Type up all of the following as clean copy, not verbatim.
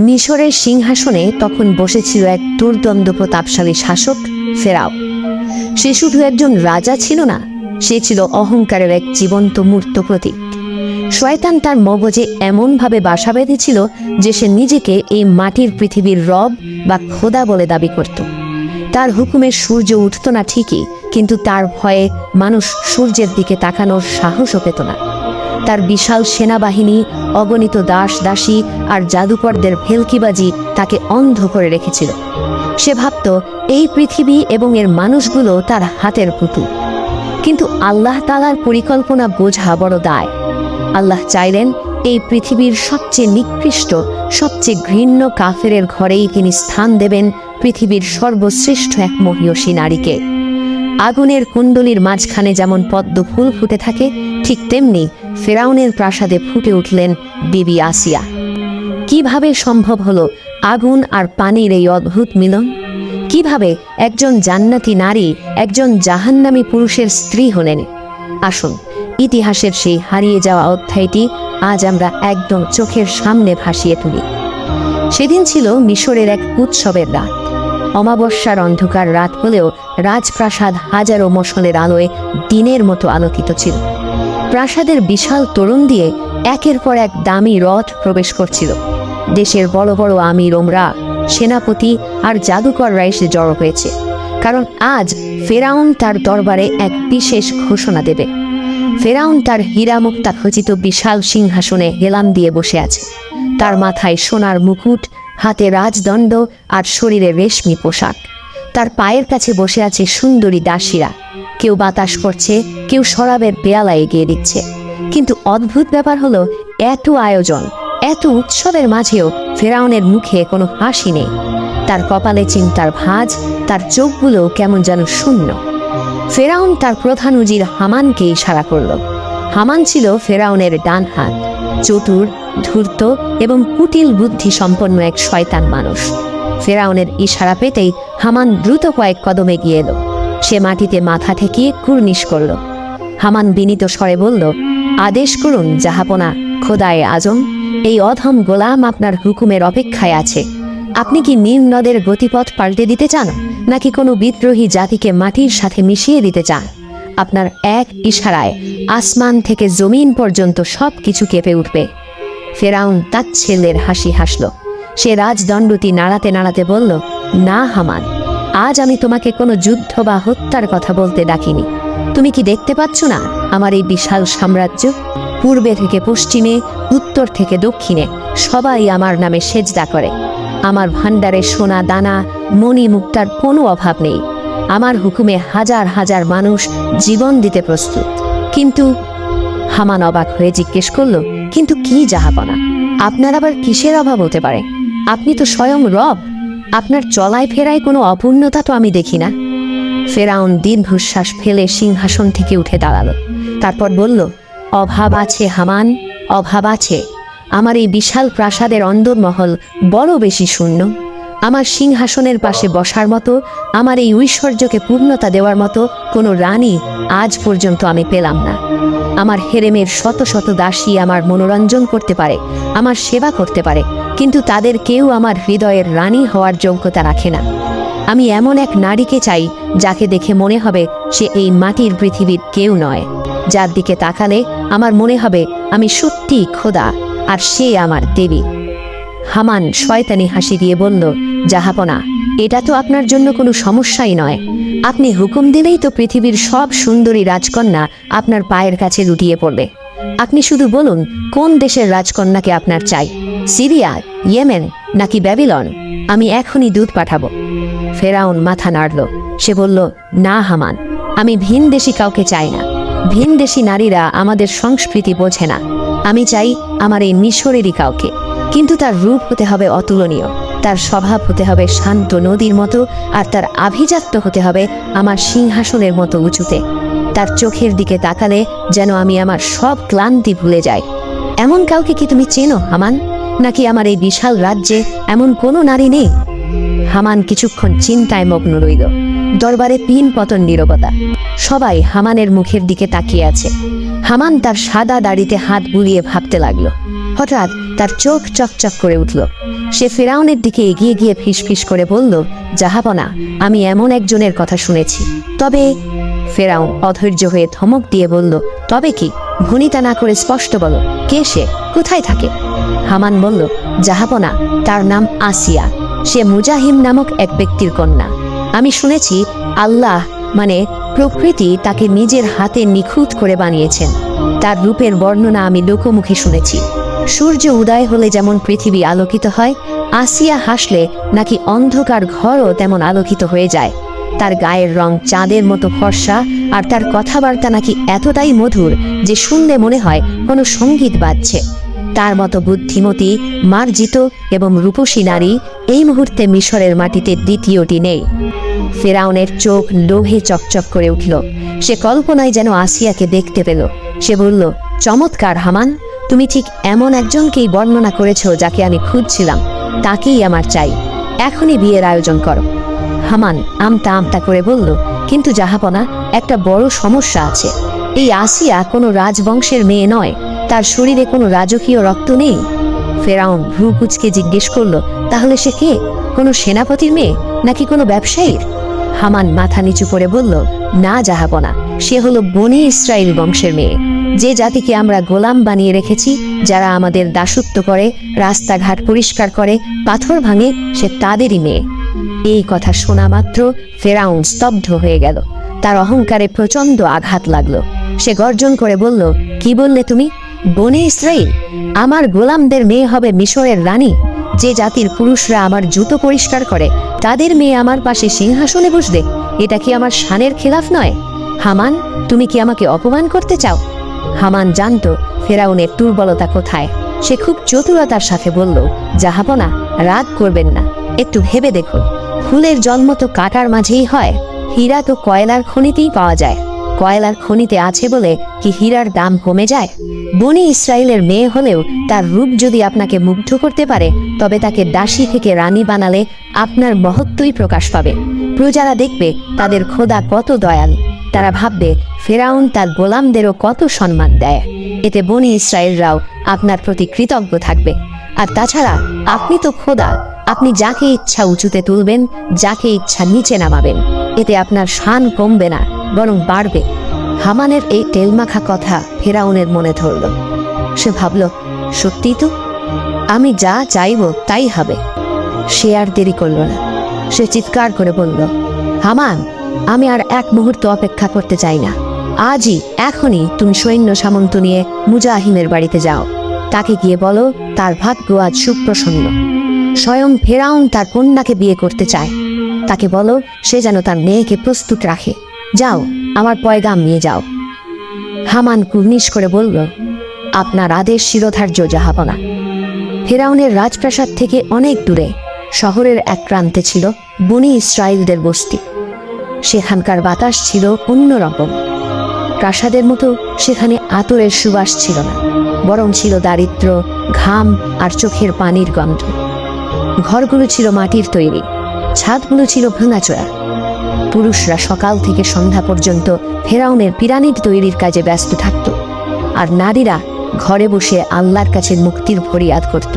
মিশরের সিংহাসনে তখন বসেছিল এক দুর্দ্বন্দ্ব প্রতাপশালী শাসক ফেরাও। সে শুধু একজন রাজা ছিল না, সে ছিল অহংকারের এক জীবন্ত মূর্ত প্রতীক। শয়তান তার মগজে এমনভাবে বাসা বেঁধেছিল যে সে নিজেকে এই মাটির পৃথিবীর রব বা খোদা বলে দাবি করত। তার হুকুমে সূর্য উঠত না ঠিকই, কিন্তু তার ভয়ে মানুষ সূর্যের দিকে তাকানোর সাহসও পেত না। তার বিশাল সেনাবাহিনী, অগণিত দাস দাসী আর জাদুকরদের ভেলকিবাজি তাকে অন্ধ করে রেখেছিল। সে ভাবত এই পৃথিবী এবং এর মানুষগুলো তার হাতের পুতুল। কিন্তু আল্লাহ তাআলার পরিকল্পনা বোঝা বড় দায়। আল্লাহ চাইলেন এই পৃথিবীর সবচেয়ে নিকৃষ্ট, সবচেয়ে ঘৃণ্য কাফেরের ঘরেই তিনি স্থান দেবেন পৃথিবীর সর্বশ্রেষ্ঠ এক মহিয়সী নারীকে। আগুনের কুণ্ডলীর মাঝখানে যেমন পদ্ম ফুল ফুটে থাকে, ঠিক তেমনি ফেরাউনের প্রাসাদে ফুটে উঠলেন বিবি আসিয়া। কিভাবে সম্ভব হলো আগুন আর পানির এই অদ্ভুত মিলন? কিভাবে একজন জান্নাতি নারী একজন জাহান্নামী পুরুষের স্ত্রী হলেন? আসুন, ইতিহাসের সেই হারিয়ে যাওয়া অধ্যায়টি আজ আমরা একদম চোখের সামনে ভাসিয়ে তুলি। সেদিন ছিল মিশরের এক উৎসবের রাত। অমাবস্যার অন্ধকার রাত হলেও রাজপ্রাসাদ হাজারো মশালের আলোয় দিনের মতো আলোকিত ছিল। প্রাসাদের বিশাল তোরণ দিয়ে একের পর এক দামি রথ প্রবেশ করছিল। দেশের বড় বড় আমির, ওমরা, সেনাপতি আর জাদুকররা এসে জড়ো হয়েছে, কারণ আজ ফেরাউন তার দরবারে এক বিশেষ ঘোষণা দেবে। ফেরাউন তার হীরা মুক্তা খচিত বিশাল সিংহাসনে হেলান দিয়ে বসে আছে। তার মাথায় সোনার মুকুট, হাতে রাজদণ্ড আর শরীরে রেশমি পোশাক। তার পায়ের কাছে বসে আছে সুন্দরী দাসীরা। কেউ বাতাস করছে, কেউ শরাবের পেয়ালা এগিয়ে দিচ্ছে। কিন্তু অদ্ভুত ব্যাপার হলো, এত আয়োজন, এত উৎসবের মাঝেও ফেরাউনের মুখে কোনো হাসি নেই। তার কপালে চিন্তার ভাঁজ, তার চোখগুলো কেমন যেন শূন্য। ফেরাউন তার প্রধান উজির হামানকে ইশারা করল। হামান ছিল ফেরাউনের ডান হাত, চতুর, ধূর্ত এবং কুটিল বুদ্ধি সম্পন্ন এক শয়তান মানুষ। ফেরাউনের ইশারা পেতেই হামান দ্রুত কয়েক কদমে গিয়ে এলো। সে মাটিতে মাথা ঠেকিয়ে কুর্নিশ করল। হামান বিনীত স্বরে বলল, আদেশ করুন জাহাপনা খোদায়ে আজম, এই অধম গোলাম আপনার হুকুমের অপেক্ষায় আছে। আপনি কি নীল নদের গতিপথ পাল্টে দিতে চান, নাকি কোনো বিদ্রোহী জাতিকে মাটির সাথে মিশিয়ে দিতে চান? আপনার এক ইশারায় আসমান থেকে জমিন পর্যন্ত সব কিছু কেঁপে উঠবে। ফেরাউন তাচ্ছিল্যের হাসি হাসল। সে রাজদণ্ডটি নাড়াতে নাড়াতে বলল, না হামান, আজ আমি তোমাকে কোনো যুদ্ধ বা হত্যার কথা বলতে ডাকিনি। তুমি কি দেখতে পাচ্ছ না আমার এই বিশাল সাম্রাজ্য? পূর্বে থেকে পশ্চিমে, উত্তর থেকে দক্ষিণে সবাই আমার নামে সেজদা করে। আমার ভাণ্ডারে সোনা দানা, মণি মুক্তার কোনো অভাব নেই। আমার হুকুমে হাজার হাজার মানুষ জীবন দিতে প্রস্তুত। কিন্তু হামান অবাক হয়ে জিজ্ঞেস করল, কিন্তু কি জাহাপনা, আপনার আবার কিসের অভাব হতে পারে? আপনি তো স্বয়ং রব। আপনার চলায় ফেরায় কোনো অপূর্ণতা তো আমি দেখি না। ফেরাউন দীর্ঘশ্বাস ফেলে সিংহাসন থেকে উঠে দাঁড়ালো। তারপর বলল, অভাব আছে হামান, অভাব আছে। আমার এই বিশাল প্রাসাদের অন্দরমহল বড় বেশি শূন্য। আমার সিংহাসনের পাশে বসার মতো, আমার এই ঐশ্বর্যকে পূর্ণতা দেওয়ার মতো কোনো রানী আজ পর্যন্ত আমি পেলাম না। আমার হেরেমের শত শত দাসী আমার মনোরঞ্জন করতে পারে, আমার সেবা করতে পারে, কিন্তু তাদের কেউ আমার হৃদয়ের রানী হওয়ার যোগ্যতা রাখে না। আমি এমন এক নারীকে চাই যাকে দেখে মনে হবে সে এই মাটির পৃথিবীর কেউ নয়, যার দিকে তাকালে আমার মনে হবে আমি সত্যিই খোদা আর সে আমার দেবী। হামান শয়তানি হাসি দিয়ে বলল, জাহাপনা, এটা তো আপনার জন্য কোনো সমস্যাই নয়। আপনি হুকুম দিলেই তো পৃথিবীর সব সুন্দরী রাজকন্যা আপনার পায়ের কাছে লুটিয়ে পড়বে। আপনি শুধু বলুন কোন দেশের রাজকন্যাকে আপনার চাই, সিরিয়া, ইয়েমেন নাকি ব্যাবিলন? আমি এখনই দূত পাঠাবো। ফেরাউন মাথা নাড়ল। সে বলল, না হামান, আমি ভিনদেশী কাউকে চাই না। ভিনদেশী নারীরা আমাদের সংস্কৃতি বোঝে না। আমি চাই আমার এই মিশরেরই কাউকে, কিন্তু তার রূপ হতে হবে অতুলনীয়, তার স্বভাব হতে হবে শান্ত নদীর মতো, আর তার আভিজাত্য হতে হবে আমার সিংহাসনের মতো উঁচুতে। তার চোখের দিকে তাকালে যেন আমি আমার সব ক্লান্তি ভুলে যাই। এমন কাউকে কি তুমি চেনো হামান? নাকি আমার এই বিশাল রাজ্যে এমন কোনো নারী নেই? হামান কিছুক্ষণ চিন্তায় মগ্ন রইল। দরবারে পিন পতন নীরবতা। সবাই হামানের মুখের দিকে তাকিয়ে আছে। হামান তার সাদা দাড়িতে হাত বুলিয়ে ভাবতে লাগলো, হঠাৎ তার চোখ চকচক করে উঠল। সে ফেরাউনের দিকে এগিয়ে গিয়ে ফিসফিস করে বলল, জাহাপনা, আমি এমন একজনের কথা শুনেছি। তবে? ফেরাউন অধৈর্য হয়ে ধমক দিয়ে বলল, তবে কি? ভনিতা না করে স্পষ্ট বলো, কে সে, কোথায় থাকে? হামান বলল, জাহাপনা, তার নাম আসিয়া। সে মুজাহিম নামক এক ব্যক্তির কন্যা। আমি শুনেছি আল্লাহ মানে প্রকৃতি তাকে নিজের হাতে নিখুঁত করে বানিয়েছেন। তার রূপের বর্ণনা আমি লোকমুখে শুনেছি। সূর্য উদয় হলে যেমন পৃথিবী আলোকিত হয়, আসিয়া হাসলে নাকি অন্ধকার ঘরও তেমন আলোকিত হয়ে যায়। তার গায়ের রং চাঁদের মতো ফর্সা, আর তার কথাবার্তা নাকি এতটাই মধুর যে শুনলে মনে হয় কোনো সঙ্গীত বাজছে। তার মতো বুদ্ধিমতী, মার্জিত এবং রূপসী নারী এই মুহূর্তে মিশরের মাটিতে দ্বিতীয়টি নেই। ফেরাউনের চোখ লোভে চকচক করে উঠল। সে কল্পনায় যেন আসিয়াকে দেখতে পেল। সে বলল, চমৎকার হামান, তুমি ঠিক এমন একজনকেই বর্ণনা করেছ যাকে আমি খুঁজছিলাম। তাকেই আমার চাই। এখনই বিয়ের আয়োজন করো। হামান আমতা আমতা করে বলল, কিন্তু জাহাপনা, একটা বড় সমস্যা আছে। এই আসিয়া কোনো রাজবংশের মেয়ে নয়। তার শরীরে কোনো রাজকীয় রক্ত নেই। ফেরাউন ভ্রু কুঁচকে জিজ্ঞেস করল, তাহলে সে কে? কোনো সেনাপতির মেয়ে নাকি কোনো ব্যবসায়ীর? হামান মাথা নিচু করে বলল, না জাহাপনা, সে হলো বনি ইসরায়েল বংশের মেয়ে। যে জাতিকে আমরা গোলাম বানিয়ে রেখেছি, যারা আমাদের দাসত্ব করে, রাস্তাঘাট পরিষ্কার করে, পাথর ভাঙে, সে তাদেরই মেয়ে। এই কথা শোনা মাত্র ফেরাউন স্তব্ধ হয়ে গেল। তার অহংকারে প্রচণ্ড আঘাত লাগলো। সে গর্জন করে বলল, কি বললে তুমি? বনি ইসরায়েল? আমার গোলামদের মেয়ে হবে মিশরের রানী? যে জাতির পুরুষরা আমার জুতো পরিষ্কার করে, তাদের মেয়ে আমার পাশে সিংহাসনে বসবে? এটা কি আমার শানের খেলাফ নয়? হামান, তুমি কি আমাকে অপমান করতে চাও? হামান জানত ফেরাউনের দুর্বলতা কোথায়। সে খুব চতুরতার সাথে বলল, জাহাপনা, রাগ করবেন না, একটু ভেবে দেখুন। ফুলের জন্ম তো কাঁটার মাঝেই হয়। হীরা তো কয়লার খনিতেই পাওয়া যায়। কয়লার খনিতে আছে বলে কি হীরার দাম কমে যায়? বনি ইসরায়েলের মেয়ে হলেও তার রূপ যদি আপনাকে মুগ্ধ করতে পারে, তবে তাকে দাসী থেকে রানী বানালে আপনার মহত্বই প্রকাশ পাবে। প্রজারা দেখবে তাদের খোদা কত দয়াল। তারা ভাববে ফেরাউন তার গোলামদেরও কত সম্মান দেয়। এতে বনি ইসরায়েলরাও আপনার প্রতি কৃতজ্ঞ থাকবে। আর তাছাড়া আপনি তো খোদা। আপনি যাকে ইচ্ছা উঁচুতে তুলবেন, যাকে ইচ্ছা নিচে নামাবেন। এতে আপনার শান কমবে না, বরং বাড়বে। হামানের এই তেলমাখা কথা ফেরাউনের মনে ধরল। সে ভাবল, সত্যিই তো, আমি যা চাইব তাই হবে। সে আর দেরি করল না। সে চিৎকার করে বলল, হামান, আমি আর এক মুহূর্ত অপেক্ষা করতে চাই না। আজই, এখনই তুমি সৈন্য সামন্ত নিয়ে মুজাহিমের বাড়িতে যাও। তাকে গিয়ে বলো তার ভাগ্য আজ সুপ্রসন্ন। স্বয়ং ফেরাউন তার কন্যাকে বিয়ে করতে চায়। তাকে বলো সে যেন তার মেয়েকে প্রস্তুত রাখে। যাও, আমার পয়গাম নিয়ে যাও। হামান কুর্নিশ করে বলল, আপনার আদেশ শিরোধার্য জাহাপনা। ফেরাউনের রাজপ্রাসাদ থেকে অনেক দূরে শহরের এক প্রান্তে ছিল বনি ইসরায়েলদের বস্তি। সেখানকার বাতাস ছিল অন্যরকম। প্রাসাদের মতো সেখানে আতরের সুবাস ছিল না, বরং ছিল দারিদ্র্য, ঘাম আর চোখের পানির গন্ধ। ঘরগুলো ছিল মাটির তৈরি, ছাদগুলো ছিল ভাঙাচোরা। পুরুষরা সকাল থেকে সন্ধ্যা পর্যন্ত ফেরাউনের পিরামিড তৈরির কাজে ব্যস্ত থাকত, আর নারীরা ঘরে বসে আল্লাহর কাছে মুক্তির ফরিয়াদ করত।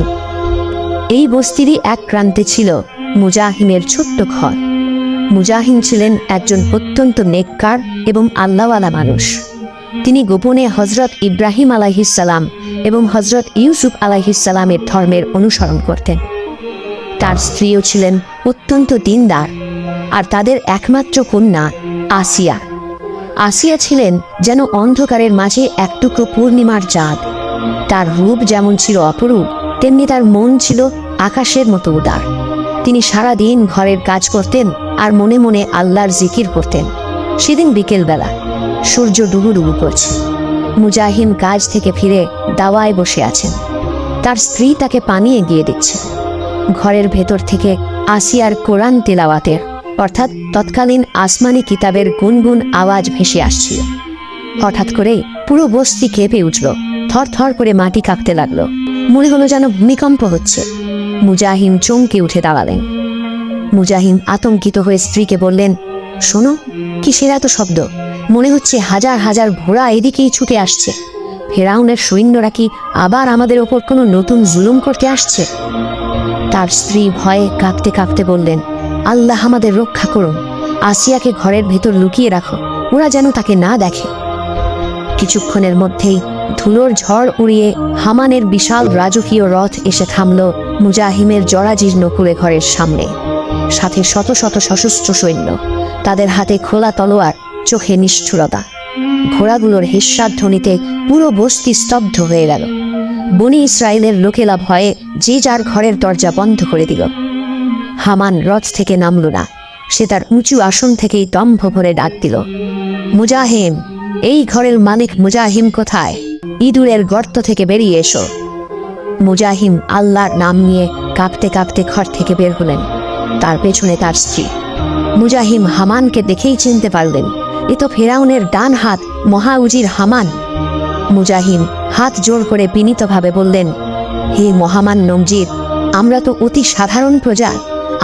এই বস্তিরই এক প্রান্তে ছিল মুজাহিমের ছোট্ট ঘর। মুজাহিম ছিলেন একজন অত্যন্ত নেককার এবং আল্লাহওয়ালা মানুষ। তিনি গোপনে হজরত ইব্রাহিম আলাইহিসসালাম এবং হজরত ইউসুফ আলাইহিসসালামের ধর্মের অনুসরণ করতেন। তার স্ত্রীও ছিলেন অত্যন্ত দিনদার, আর তাদের একমাত্র কন্যা আসিয়া। আসিয়া ছিলেন যেন অন্ধকারের মাঝে এক টুকরো পূর্ণিমার চাঁদ। তার রূপ যেমন ছিল অপরূপ, তেমনি তার মন ছিল আকাশের মতো উদার। তিনি সারাদিন ঘরের কাজ করতেন আর মনে মনে আল্লাহর জিকির করতেন। সেদিন বিকেলবেলা সূর্য ডুবু ডুবু করছে। মুজাহিম কাজ থেকে ফিরে দাওয়ায় বসে আছেন। তার স্ত্রী তাকে পানি এগিয়ে দিচ্ছে। ঘরের ভেতর থেকে আসিয়ার কোরআন তিলাওয়াতের অর্থাৎ তৎকালীন আসমানি কিতাবের গুনগুন আওয়াজ ভেসে আসছিল। হঠাৎ করে পুরো বস্তি কেঁপে উঠল। থর থর করে মাটি কাঁপতে লাগলো। মনে হলো যেন ভূমিকম্প হচ্ছে। মুজাহিম চমকে উঠে দাঁড়ালেন। মুজাহিম আতঙ্কিত হয়ে স্ত্রীকে বললেন, শোনো, কিসের এত শব্দ? মনে হচ্ছে হাজার হাজার ঘোড়া এদিকেই ছুটে আসছে। ফেরাউনের সৈন্যরা কি আবার আমাদের ওপর কোনো নতুন জুলুম করতে আসছে? তার স্ত্রী ভয়ে কাঁপতে কাঁপতে বললেন, আল্লাহ আমাদের রক্ষা করুন, আসিয়াকে ঘরের ভেতর লুকিয়ে রাখো, ওরা যেন তাকে না দেখে। কিছুক্ষণের মধ্যেই ধুলোর ঝড় উড়িয়ে হামানের বিশাল রাজকীয় রথ এসে থামল মুজাহিমের জরাজীর্ণ কুলে ঘরের সামনে, সাথে শত শত সশস্ত্র সৈন্য, তাদের হাতে খোলা তলোয়ার, চোখে নিষ্ঠুরতা। ঘোড়াগুলোর হিস্সার ধ্বনিতে পুরো বস্তি স্তব্ধ হয়ে গেল। বনি ইসরায়েলের লোকেলা ভয়ে যে যার ঘরের দরজা বন্ধ করে দিল। হামান রথ থেকে নামল না, সে তার উঁচু আসন থেকেই দম্ভ ভরে ডাক দিল, মুজাহিম, এই ঘরের মালিক মুজাহিম কোথায়? ইঁদুরের গর্ত থেকে বেরিয়ে এসো। মুজাহিম আল্লাহর নাম নিয়ে কাঁপতে কাঁপতে ঘর থেকে বের হলেন, তার পেছনে তার স্ত্রী। মুজাহিম হামানকে দেখেই চিনতে পারলেন, এ তো ফেরাউনের ডান হাত মহা উজির হামান। মুজাহিম হাত জোর করে বিনীতভাবে বললেন, হে মহামান নমজির, আমরা তো অতি সাধারণ প্রজা,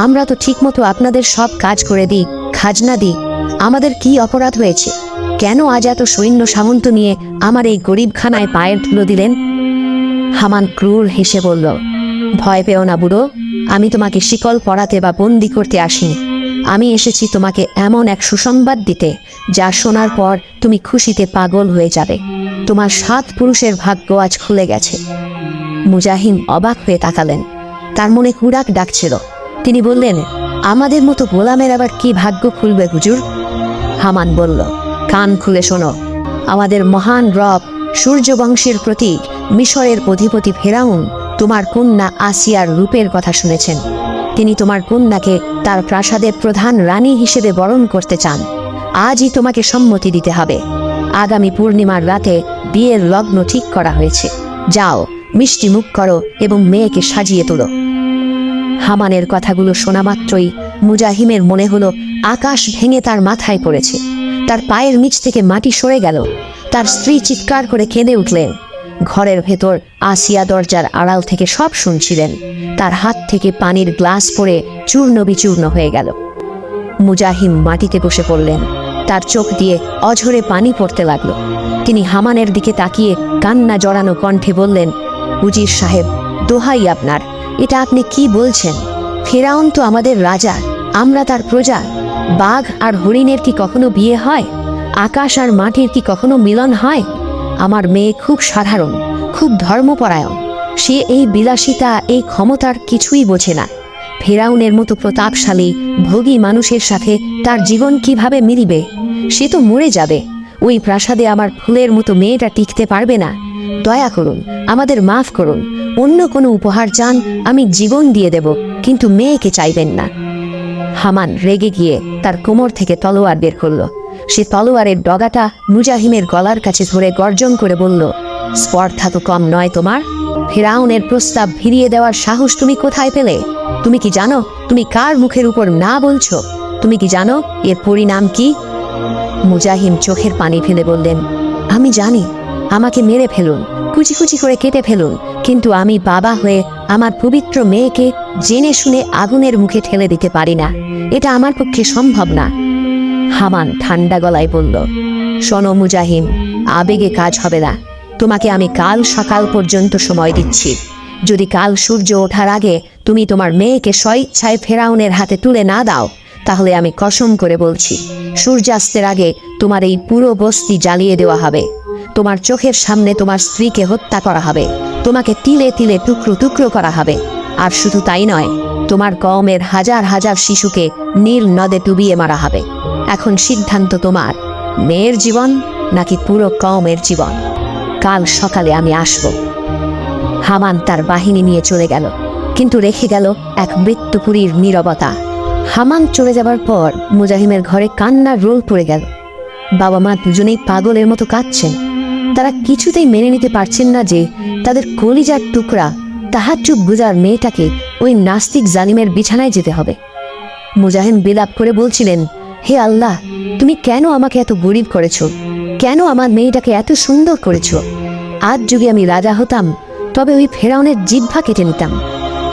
আমরা তো ঠিকমতো আপনাদের সব কাজ করে দিই, খাজনা দিই, আমাদের কি অপরাধ হয়েছে? কেন আজ এত সৈন্য সামন্ত নিয়ে আমার এই গরিবখানায় পায়ের ধুলো দিলেন? হামান ক্রূর হেসে বলল, ভয় পেও না বুড়ো, আমি তোমাকে শিকল পরাতে বা বন্দি করতে আসিনি। আমি এসেছি তোমাকে এমন এক সুসংবাদ দিতে, যা শোনার পর তুমি খুশিতে পাগল হয়ে যাবে। তোমার 7 পুরুষের ভাগ্য আজ খুলে গেছে। মুজাহিম অবাক হয়ে তাকালেন, তার মনে কুরাক ডাকছিল। তিনি বললেন, আমাদের মতো গোলামের আবার কি ভাগ্য খুলবে হুজুর? হামান বলল, কান খুলে শোনো, আমাদের মহান রব, সূর্যবংশের প্রতীক, মিশরের অধিপতি ফেরাউন তোমার কন্যা আসিয়ার রূপের কথা শুনেছেন। তিনি তোমার কন্যাকে তার প্রাসাদের প্রধান রানী হিসেবে বরণ করতে চান। আজই তোমাকে সম্মতি দিতে হবে। আগামী পূর্ণিমার রাতে বিয়ের লগ্ন ঠিক করা হয়েছে। যাও, মিষ্টি মুখ করো এবং মেয়েকে সাজিয়ে তোলো। হামানের কথাগুলো শোনা মাত্রই মুজাহিমের মনে হলো আকাশ ভেঙে তার মাথায় পড়েছে। তার পায়ের নিচ থেকে মাটি সরে গেল। তার স্ত্রী চিৎকার করে কেঁদে উঠলেন। ঘরের ভেতর আসিয়া দরজার আড়াল থেকে সব শুনছিলেন। তার হাত থেকে পানির গ্লাস পড়ে চূর্ণ বিচূর্ণ হয়ে গেল। মুজাহিম মাটিতে বসে পড়লেন, তার চোখ দিয়ে অঝরে পানি পড়তে লাগলো। তিনি হামানের দিকে তাকিয়ে কান্না জড়ানো কণ্ঠে বললেন, উজির সাহেব, দোহাই আপনার, এটা আপনি কি বলছেন? ফেরাউন তো আমাদের রাজা, আমরা তার প্রজা। বাঘ আর হরিণের কি কখনো বিয়ে হয়? আকাশ আর মাটির কি কখনো মিলন হয়? আমার মেয়ে খুব সাধারণ, খুব ধর্মপরায়ণ। সে এই বিলাসিতা, এই ক্ষমতার কিছুই বোঝে না। ফেরাউনের মতো প্রতাপশালী ভোগী মানুষের সাথে তার জীবন কিভাবে মিলিবে? সে তো মরে যাবে। ওই প্রাসাদে আমার ফুলের মতো মেয়েটা টিকতে পারবে না। দয়া করুন, আমাদের মাফ করুন। অন্য কোনো উপহার চান, আমি জীবন দিয়ে দেব, কিন্তু মেয়েকে চাইবেন না। হামান রেগে গিয়ে তার কোমর থেকে তলোয়ার বের করল। সে তলোয়ারের ডগাটা মুজাহিমের গলার কাছে ধরে গর্জন করে বলল, স্পর্ধা তো কম নয় তোমার? ফেরাউনের প্রস্তাব ফিরিয়ে দেওয়ার সাহস তুমি কোথায় পেলে? তুমি কি জানো তুমি কার মুখের উপর না বলছো? তুমি কি জানো এর পরিণাম কি? মুজাহিম চোখের পানি ফেলে বললেন, আমি জানি, আমাকে মেরে ফেলুন, কুচি কুচি করে কেটে ফেলুন, কিন্তু আমি বাবা হয়ে আমার পবিত্র মেয়েকে জেনে শুনে আগুনের মুখে ঠেলে দিতে পারি না। এটা আমার পক্ষে সম্ভব না। হামান ঠান্ডা গলায় বলল, শোনো মুজাহিম, আবেগে কাজ হবে না। তোমাকে আমি কাল সকাল পর্যন্ত সময় দিচ্ছি। যদি কাল সূর্য ওঠার আগে তুমি তোমার মেয়েকে স্বইচ্ছায় ফেরাউনের হাতে তুলে না দাও, তাহলে আমি কসম করে বলছি, সূর্যাস্তের আগে তোমার এই পুরো বস্তি জ্বালিয়ে দেওয়া হবে। তোমার চোখের সামনে তোমার স্ত্রীকে হত্যা করা হবে, তোমাকে তিলে তিলে টুকরো টুকরো করা হবে। আর শুধু তাই নয়, তোমার কওমের হাজার হাজার শিশুকে নীল নদে ডুবিয়ে মারা হবে। এখন সিদ্ধান্ত তোমার, মেয়ের জীবন নাকি পুরো কওমের জীবন। কাল সকালে আমি আসব। হামান তার বাহিনী নিয়ে চলে গেল, কিন্তু রেখে গেল এক মৃত্যুপুরীর নীরবতা। হামান চলে যাবার পর মুজাহিমের ঘরে কান্নার রোল পড়ে গেল। বাবা মা দুজনেই পাগলের মতো কাঁদছেন। তারা কিছুতেই মেনে নিতে পারছেন না যে তাদের কলিজার টুকরা তাহাজ্জুদ গুজার মেয়েটাকে ওই নাস্তিক জালিমের বিছানায় যেতে হবে। মুজাহিম বিলাপ করে বলছিলেন, হে আল্লাহ, তুমি কেন আমাকে এত গরিব করেছ? কেন আমার মেয়েটাকে এত সুন্দর করেছ? আজ যদি আমি রাজা হতাম, তবে ওই ফেরাউনের জিহ্বা কেটে নিতাম।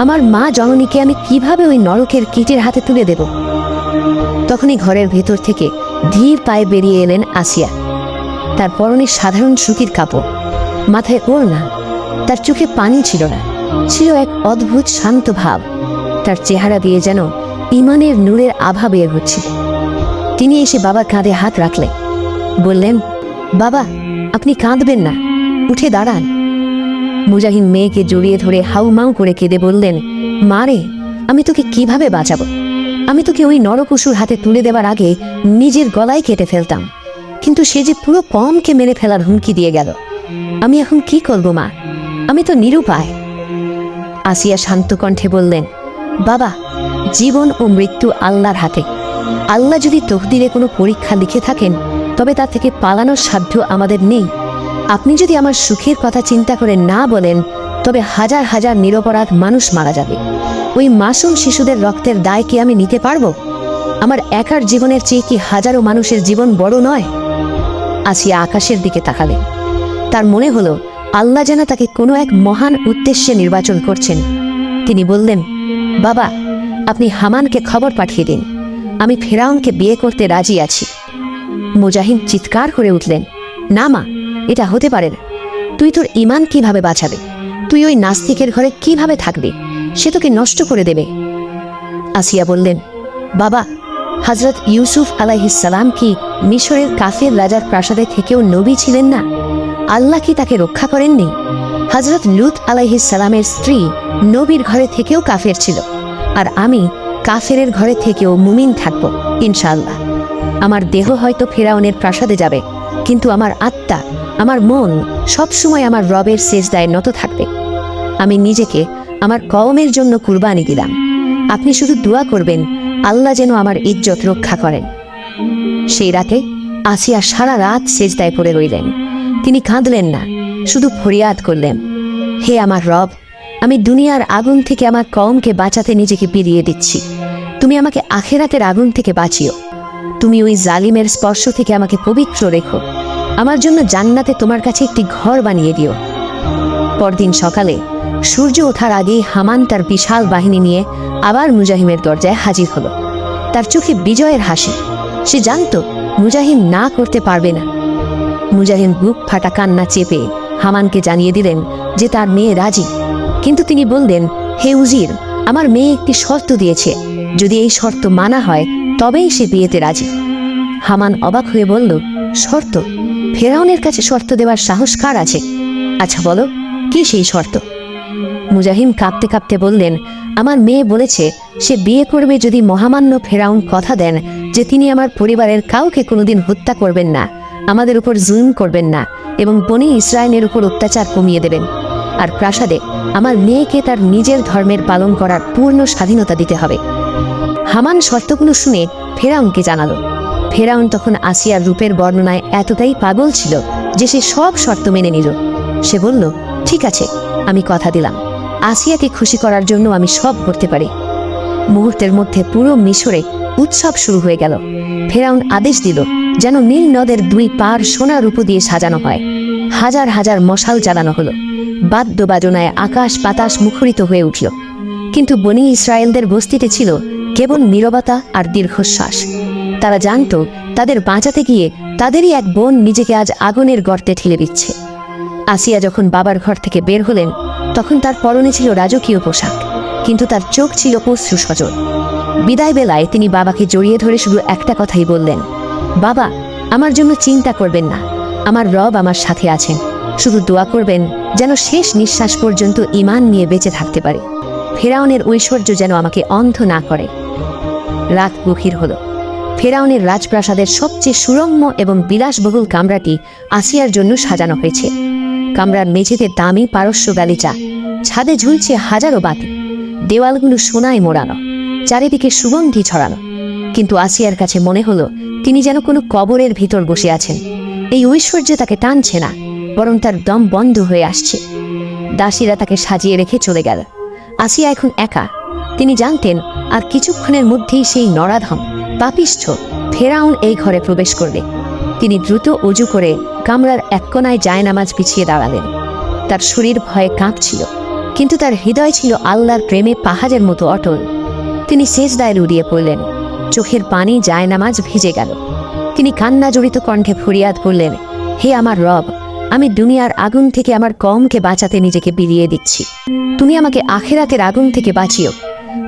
আমার মা জননীকে আমি কিভাবে ওই নরকের কীটের হাতে তুলে দেব? তখনই ঘরের ভেতর থেকে ধীর পায়ে বেরিয়ে এলেন আসিয়া। তার পরনে সাধারণ সুতির কাপড়, মাথায় ওড়না। তার চোখে পানি ছিল না, ছিল এক অদ্ভুত শান্ত ভাব। তার চেহারা দিয়ে যেন ইমানের নূরের আভা বের হচ্ছিল। তিনি এসে বাবার কাঁধে হাত রাখলেন, বললেন, বাবা, আপনি কাঁদবেন না, উঠে দাঁড়ান। মুজাহিদ মেয়েকে জড়িয়ে ধরে হাউমাউ করে কেঁদে বললেন, মা রে, আমি তোকে কিভাবে বাঁচাবো? আমি তোকে ওই নরপশুর হাতে তুলে দেওয়ার আগে নিজের গলায় কেটে ফেলতাম, কিন্তু সে যে পুরো কমকে মেরে ফেলার হুমকি দিয়ে গেল। আমি এখন কি করব মা? আমি তো নিরুপায়। আসিয়া শান্ত কণ্ঠে বললেন, বাবা, জীবন ও মৃত্যু আল্লাহর হাতে। আল্লাহ যদি তকদিরে কোনো পরীক্ষা লিখে থাকেন, তবে তা থেকে পালানোর সাধ্য আমাদের নেই। আপনি যদি আমার সুখের কথা চিন্তা করে না বলেন, তবে হাজার হাজার নিরপরাধ মানুষ মারা যাবে। ওই মাসুম শিশুদের রক্তের দায় কি আমি নিতে পারবো? আমার একার জীবনের চেয়ে কি হাজারো মানুষের জীবন বড় নয়? আসিয়া আকাশের দিকে তাকালেন। তার মনে হলো আল্লাহ যেন তাকে কোনো এক মহান উদ্দেশ্যে নির্বাচন করছেন। তিনি বললেন, বাবা, আপনি হামানকে খবর পাঠিয়ে দিন, আমি ফেরাউনকে বিয়ে করতে রাজি আছি। মুজাহিদ চিৎকার করে উঠলেন, না মা, এটা হতে পারে না। তুই তোর ঈমান কিভাবে বাঁচাবে? তুই ওই নাস্তিকের ঘরে কিভাবে থাকবি? সে তোকে নষ্ট করে দেবে। আসিয়া বললেন, বাবা, হযরত ইউসুফ আলাইহিস সালাম কি মিশরের কাফের রাজার প্রাসাদে থেকেও নবী ছিলেন না? আল্লাহ কি তাকে রক্ষা করেননি? হযরত লূত আলাইহিস সালামের স্ত্রী নবীর ঘরে থেকেও কাফের ছিল, আর আমি কাফেরের ঘরে থেকেও মুমিন থাকব ইনশাআল্লাহ। আমার দেহ হয়তো ফেরাউনের প্রাসাদে যাবে, কিন্তু আমার আত্মা, আমার মন সবসময় আমার রবের সেজদায় নত থাকবে। আমি নিজেকে আমার কওমের জন্য কুরবানি দিলাম। আপনি শুধু দোয়া করবেন আল্লাহ যেন আমার ইজ্জত রক্ষা করেন। সেই রাতে আসিয়া সারা রাত সেজদায় পড়ে রইলেন। তিনি কাঁদলেন না, শুধু ফরিয়াদ করলেন, হে আমার রব, আমি দুনিয়ার আগুন থেকে আমার কওমকে বাঁচাতে নিজেকে বিলিয়ে দিচ্ছি। তুমি আমাকে আখিরাতের আগুন থেকে বাঁচিও। তুমি ওই জালিমের স্পর্শ থেকে আমাকে পবিত্র রেখো। আমার জন্য জান্নাতে তোমার কাছে একটি ঘর বানিয়ে দিও। পরদিন সকালে সূর্য ওঠার আগেই হামান তার বিশাল বাহিনী নিয়ে আবার মুজাহিমের দরজায় হাজির হলো। তার চোখে বিজয়ের হাসি। সে জানত মুজাহিম না করতে পারবে না। মুজাহিম বুক ফাটা কান্না চেপে হামানকে জানিয়ে দিলেন যে তার মেয়ে রাজি। কিন্তু তিনি বললেন, হে উজির, আমার মেয়ে একটি শর্ত দিয়েছে, যদি এই শর্ত মানা হয় তবেই সে বিয়েতে রাজি। হামান অবাক হয়ে বলল, শর্ত? ফেরাউনের কাছে শর্ত দেওয়ার সাহস কার আছে? আচ্ছা বলো, কি সেই শর্ত? মুজাহিম কাঁপতে কাঁপতে বললেন, আমার মেয়ে বলেছে সে বিয়ে করবে যদি মহামান্য ফেরাউন কথা দেন যে তিনি আমার পরিবারের কাউকে কোনোদিন হত্যা করবেন না, আমাদের উপর জুলুম করবেন না এবং বনি ইসরায়েলের উপর অত্যাচার কমিয়ে দেবেন, আর প্রাসাদে আমার মেয়েকে তার নিজের ধর্মের পালন করার পূর্ণ স্বাধীনতা দিতে হবে। হামান শর্তগুলো শুনে ফেরাউনকে জানালো। ফেরাউন তখন আসিয়ার রূপের বর্ণনায় এতটাই পাগল ছিল যে সে সব শর্ত মেনে নিল। সে বলল, ঠিক আছে, আমি কথা দিলাম, আসিয়াকে খুশি করার জন্য আমি সব করতে পারি। মুহূর্তের মধ্যে পুরো মিশরে উৎসব শুরু হয়ে গেল। ফেরাউন আদেশ দিল যেন নীল নদের দুই পার সোনার রূপ দিয়ে সাজানো হয়। হাজার হাজার মশাল জ্বালানো হলো। বাদ্যবাজনায় আকাশ বাতাস মুখরিত হয়ে উঠল। কিন্তু বনি ইসরায়েলদের বস্তিতে ছিল কেবল নীরবতা আর দীর্ঘশ্বাস। তারা জানত তাদের বাঁচাতে গিয়ে তাদেরই এক বোন নিজেকে আজ আগুনের গর্তে ঠেলে দিচ্ছে। আসিয়া যখন বাবার ঘর থেকে বের হলেন, তখন তার পরনে ছিল রাজকীয় পোশাক, কিন্তু তার চোখ ছিল অশ্রু সজল। বিদায় বেলায় তিনি বাবাকে জড়িয়ে ধরে শুধু একটা কথাই বললেন, বাবা, আমার জন্য চিন্তা করবেন না, আমার রব আমার সাথে আছেন। শুধু দোয়া করবেন যেন শেষ নিঃশ্বাস পর্যন্ত ঈমান নিয়ে বেঁচে থাকতে পারে। ফেরাউনের ঐশ্বর্য যেন আমাকে অন্ধ না করে। রাত গভীর হলো। ফেরাউনের রাজপ্রাসাদের সবচেয়ে সুরম্য এবং বিলাসবহুল কামরাটি আসিয়ার জন্য সাজানো হয়েছে। কামরার মেঝেতে দামি পারস্য গালিচা, ছাদে ঝুলছে হাজারো বাতি, দেওয়ালগুলো সোনায় মোড়ানো, চারিদিকে সুগন্ধি ছড়ানো। কিন্তু আসিয়ার কাছে মনে হলো তিনি যেন কোনো কবরের ভিতর বসে আছেন। এই ঐশ্বর্য তাকে টানছে না, বরং তার দম বন্ধ হয়ে আসছে। দাসীরা তাকে সাজিয়ে রেখে চলে গেল। আসিয়া এখন একা। তিনি জানতেন আর কিছুক্ষণের মধ্যেই সেই নরাধম পাপিষ্ঠ ফেরাউন এই ঘরে প্রবেশ করবে। তিনি দ্রুত অজু করে কামরার এক কোণায় জায়নামাজ বিছিয়ে দাঁড়ালেন। তার শরীর ভয়ে কাঁপছিল, কিন্তু তার হৃদয় ছিল আল্লাহর প্রেমে পাহাড়ের মতো অটল। তিনি সেজদায় লুটিয়ে পড়লেন। চোখের পানি জায়নামাজ ভিজে গেল। তিনি কান্না জড়িত কণ্ঠে ফরিয়াদ করলেন, হে আমার রব, আমি দুনিয়ার আগুন থেকে আমার কমকে বাঁচাতে নিজেকে বিলিয়ে দিচ্ছি। তুমি আমাকে আখেরাতের আগুন থেকে বাঁচিও।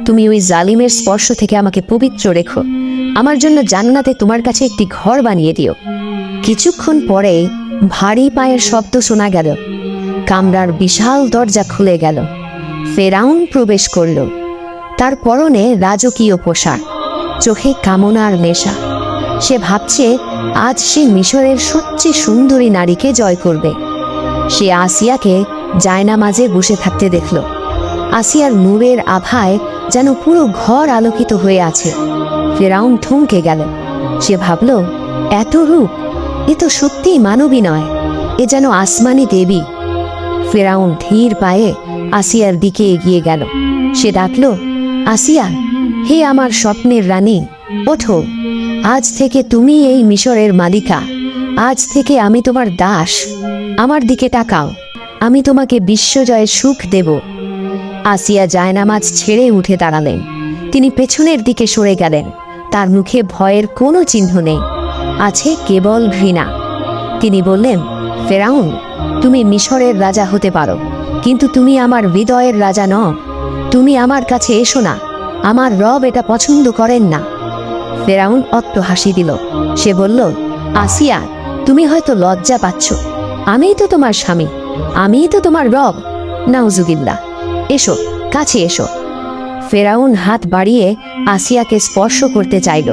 তুমি ওই জালিমের স্পর্শ থেকে আমাকে পবিত্র রেখো। আমার জন্য জান্নাতে তোমার কাছে একটি ঘর বানিয়ে দিও। কিছুক্ষণ পরে ভারী পায়ের শব্দ শোনা গেল। কামরার বিশাল দরজা খুলে গেল। ফেরাউন প্রবেশ করল। তার পরনে রাজকীয় পোশাক, চোখে কামনার নেশা। সে ভাবছে আজ সে মিশরের সবচেয়ে সুন্দরী নারীকে জয় করবে। সে আসিয়াকে জায়নামাজে বসে থাকতে দেখল। আসিয়ার নূরের আভায় যেন পুরো ঘর আলোকিত হয়ে আছে। ফেরাউন থমকে গেল। সে ভাবল, এত রূপ, এ তো সত্যিই মানবী নয়, এ যেন আসমানি দেবী। ফেরাউন ধীর পায়ে আসিয়ার দিকে এগিয়ে গেল। সে ডাকল, আসিয়া, হে আমার স্বপ্নের রানী, ওঠো। আজ থেকে তুমি এই মিশরের মালিকা। আজ থেকে আমি তোমার দাস। আমার দিকে তাকাও, আমি তোমাকে বিশ্বজয়ের সুখ দেব। আসিয়া জায়নামাজ ছেড়ে উঠে দাঁড়ালেন। তিনি পেছনের দিকে সরে গেলেন। তার মুখে ভয়ের কোনো চিহ্ন নেই, আছে কেবল ঘৃণা। তিনি বললেন, ফেরাউন, তুমি মিশরের রাজা হতে পারো, কিন্তু তুমি আমার হৃদয়ের রাজা নও। তুমি আমার কাছে এসো না, আমার রব এটা পছন্দ করেন না। ফেরাউন অট্ট হাসি দিল। সে বলল, আসিয়া, তুমি হয়তো লজ্জা পাচ্ছ। আমিই তো তোমার স্বামী, আমিই তো তোমার রব। নাউজুবিল্লাহ, এসো, কাছে এসো। ফেরাউন হাত বাড়িয়ে আসিয়াকে স্পর্শ করতে চাইল।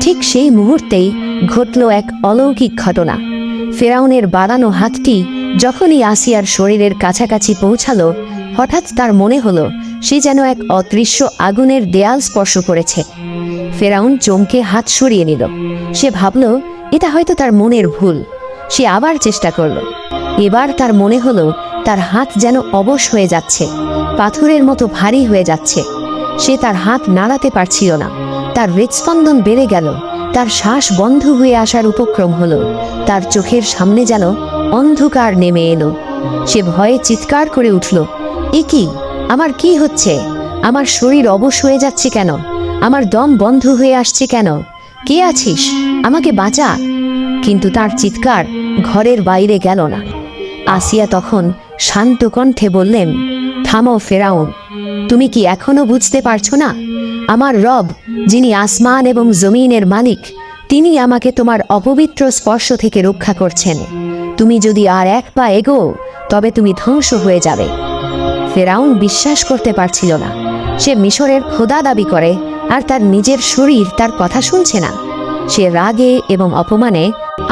ঠিক সেই মুহূর্তেই ঘটল এক অলৌকিক ঘটনা। ফেরাউনের বাড়ানো হাতটি যখনই আসিয়ার শরীরের কাছাকাছি পৌঁছালো, হঠাৎ তার মনে হলো সে যেন এক অদৃশ্য আগুনের দেয়াল স্পর্শ করেছে। ফেরাউন চমকে হাত সরিয়ে নিল। সে ভাবল, এটা হয়তো তার মনের ভুল। সে আবার চেষ্টা করল। এবার তার মনে হলো তার হাত যেন অবশ হয়ে যাচ্ছে, পাথরের মতো ভারী হয়ে যাচ্ছে। সে তার হাত নাড়াতে পারছিল না। তার হৃদস্পন্দন বেড়ে গেল। তার শ্বাস বন্ধ হয়ে আসার উপক্রম হলো। তার চোখের সামনে যেন অন্ধকার নেমে এলো। সে ভয়ে চিৎকার করে উঠল, এ কি, আমার কি হচ্ছে? আমার শরীর অবশ হয়ে যাচ্ছে কেন? আমার দম বন্ধ হয়ে আসছে কেন? কে আছিস? আমাকে বাঁচা। কিন্তু তার চিৎকার ঘরের বাইরে গেল না। আসিয়া তখন শান্ত কণ্ঠে বললেন, থামো ফেরাউন, তুমি কি এখনো বুঝতে পারছো না? আমার রব, যিনি আসমান এবং জমিনের মালিক, তিনি আমাকে তোমার অপবিত্র স্পর্শ থেকে রক্ষা করছেন। তুমি যদি আর এক পা এগো, তবে তুমি ধ্বংস হয়ে যাবে। ফেরাউন বিশ্বাস করতে পারছিল না। সে মিশরের খোদা দাবি করে, আর তার নিজের শরীর তার কথা শুনছে না। সে রাগে এবং অপমানে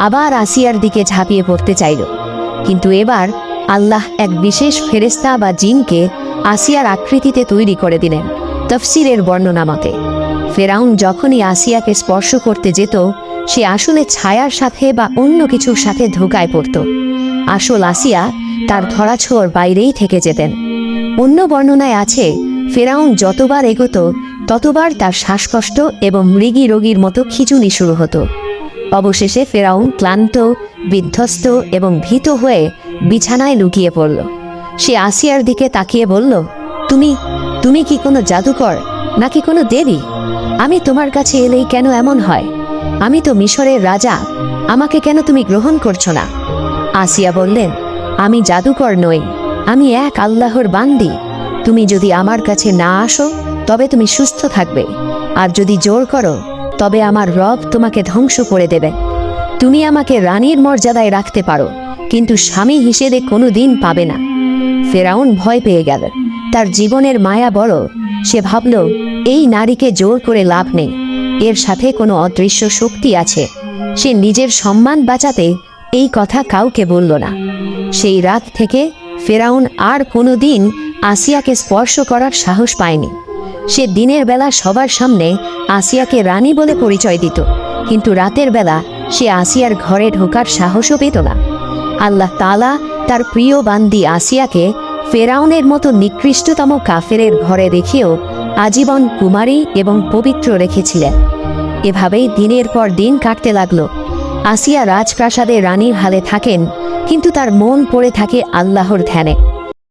আবার আসিয়ার দিকে ঝাঁপিয়ে পড়তে চাইল। কিন্তু এবার আল্লাহ এক বিশেষ ফেরেশতা বা জিনকে আসিয়ার আকৃতিতে তৈরি করে দিলেন। তফসিরের বর্ণনা মতে, ফেরাউন যখনই আসিয়াকে স্পর্শ করতে যেত, সে আসলে ছায়ার সাথে বা অন্য কিছুর সাথে ধোঁকায় পড়ত। আসল আসিয়া তার ধরাছোঁয়ার বাইরেই থেকে যেতেন। অন্য বর্ণনায় আছে, ফেরাউন যতবার এগোতো ততবার তার শ্বাসকষ্ট এবং মৃগী রোগীর মতো খিঁচুনি শুরু হতো। অবশেষে ফেরাউন ক্লান্ত, বিধ্বস্ত এবং ভীত হয়ে বিছানায় লুকিয়ে পড়ল। সে আসিয়ার দিকে তাকিয়ে বলল, তুমি কি কোনো জাদুকর নাকি কোনো দেবী? আমি তোমার কাছে এলেই কেন এমন হয়? আমি তো মিশরের রাজা, আমাকে কেন তুমি গ্রহণ করছো না? আসিয়া বললেন, আমি জাদুকর নই, আমি এক আল্লাহর বান্দি। তুমি যদি আমার কাছে না আসো তবে তুমি সুস্থ থাকবে, আর যদি জোর করো তবে আমার রব তোমাকে ধ্বংস করে দেবে। তুমি আমাকে রানীর মর্যাদায় রাখতে পারো, কিন্তু স্বামী হিসেবে কোনো দিন পাবে না। ফেরাউন ভয় পেয়ে গেল। তার জীবনের মায়া বড়। সে ভাবল, এই নারীকে জোর করে লাভ নেই, এর সাথে কোনো অদৃশ্য শক্তি আছে। সে নিজের সম্মান বাঁচাতে এই কথা কাউকে বলল না। সেই রাত থেকে ফেরাউন আর কোনো দিন আসিয়াকে স্পর্শ করার সাহস পায়নি। সে দিনের বেলা সবার সামনে আসিয়াকে রানী বলে পরিচয় দিত, কিন্তু রাতের বেলা সে আসিয়ার ঘরে ঢোকার সাহসও পেত না। আল্লাহ তাআলা তার প্রিয় বান্দি আসিয়াকে ফেরাউনের মতো নিকৃষ্টতম কাফেরের ঘরে রেখেও আজীবন কুমারী এবং পবিত্র রেখেছিলেন। এভাবেই দিনের পর দিন কাটতে লাগল। আসিয়া রাজপ্রাসাদে রানীর হালে থাকেন, কিন্তু তার মন পড়ে থাকে আল্লাহর ধ্যানে।